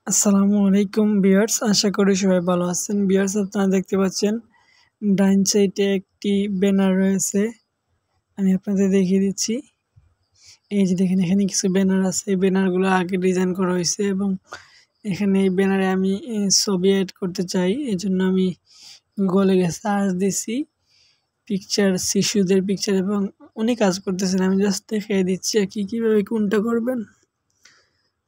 আসসালামু আলাইকুম ভিউয়ার্স, আশা করি সবাই ভালো আছেন। ভিউয়ার্স, আপনারা দেখতে পাচ্ছেন ডাইন সাইডে একটি ব্যানার রয়েছে। আমি আপনাদের দেখিয়ে দিচ্ছি। এই যে দেখেন, এখানে কিছু ব্যানার আছে। এই ব্যানারগুলো আগে ডিজাইন করা হয়েছে এবং এখানে এই ব্যানারে আমি ছবি এড করতে চাই। এজন্য আমি গুগলে গিয়ে সার্চ দিছি পিকচার, শিশুদের পিকচার, এবং উনি কাজ করতেছেন। আমি জাস্ট দেখিয়ে দিচ্ছি আর কি কীভাবে কোনটা করবেন।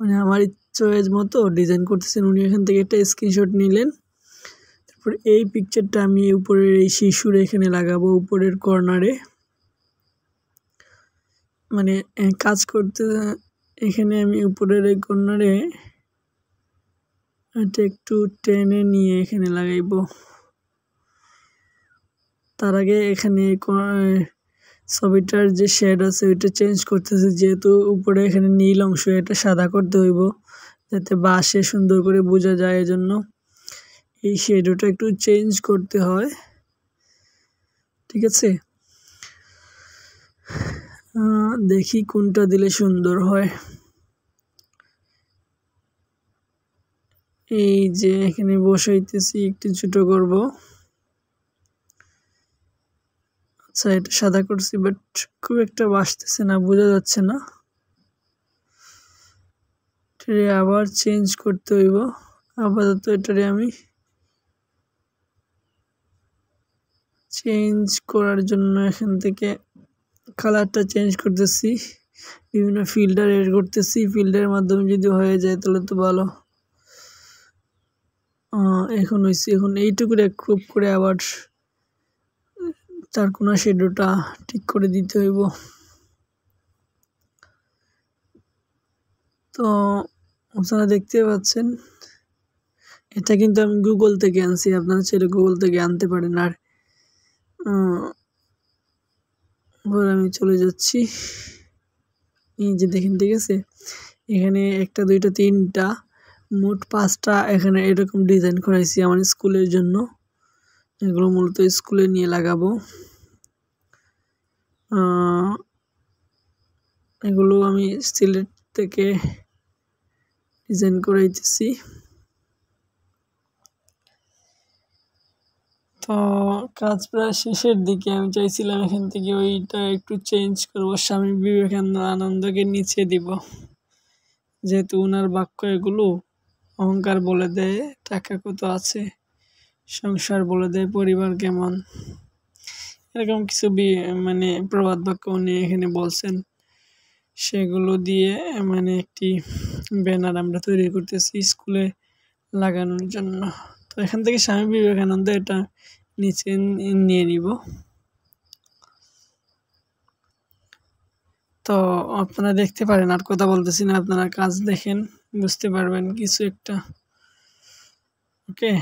মানে আমার চয়েস মতো ডিজাইন করতেছেন উনি। এখান থেকে একটা স্ক্রিনশট নিলেন। তারপর এই পিকচারটা আমি উপরের এই শিশুর এখানে লাগাবো, উপরের কর্নারে। মানে কাজ করতে এখানে আমি উপরের এই কর্নারে এটা একটু টেনে নিয়ে এখানে লাগাইবো। তার আগে এখানে ছবিটার যে শেড আছে ওইটা চেঞ্জ করতেছে, যেহেতু উপরে এখানে নীল অংশ, এটা সাদা করতে হইব যাতে বাসে সুন্দর করে বোঝা যায়। এজন্য এই শেডোটা একটু চেঞ্জ করতে হয়, ঠিক আছে। দেখি কোনটা দিলে সুন্দর হয়। এই যে এখানে বসাইতেছি, একটু ছোট করব। আচ্ছা, এটা সাদা করছি, বাট খুব একটা বাসতেছে না, বোঝা যাচ্ছে না। আবার চেঞ্জ করতে হইব। আপাতত এটারে আমি চেঞ্জ করার জন্য এখান থেকে কালারটা চেঞ্জ করতেছি, বিভিন্ন ফিল্টার এড করতেছি। ফিল্টারের মাধ্যমে যদি হয়ে যায় তাহলে তো ভালো। এখন হয়েছে, এখন এইটুকুরে ক্রপ করে আবার তার কোনো শেডোটা ঠিক করে দিতে হইব। তো আপনারা দেখতে পাচ্ছেন এটা কিন্তু আমি গুগল থেকে আনছি, আপনারা চাইলে গুগল থেকে আনতে পারেন। আর আমি চলে যাচ্ছি। এই যে দেখেন, ঠিক আছে, এখানে একটা, দুইটা, তিনটা, মোট 5টা এখানে এরকম ডিজাইন করাইছি আমার স্কুলের জন্য। এগুলো মূলত স্কুলে নিয়ে লাগাবো। এগুলো আমি সিলেট থেকে ডিজাইন করাইতেছি। তো কাজ প্রায় শেষের দিকে। আমি চাইছিলাম এখান থেকে ওইটা একটু চেঞ্জ করবো, স্বামী বিবেকানন্দকে নিচে দিব, যেহেতু ওনার বাক্য এগুলো অহংকার বলে দেয়, টাকা কত আছে, সংসার বলে দেয়, পরিবার কেমন, এরকম কিছু মানে প্রবাদ বাক্য উনি এখানে বলছেন। সেগুলো দিয়ে মানে একটি ব্যানার আমরা তৈরি করতেছি স্কুলে লাগানোর জন্য। তো এখান থেকে স্বামী বিবেকানন্দ এটা নিচে নিয়ে নিব। তো আপনারা দেখতে পারেন, আর কথা বলতেছি না, আপনারা কাজ দেখেন, বুঝতে পারবেন কিছু একটা। ওকে।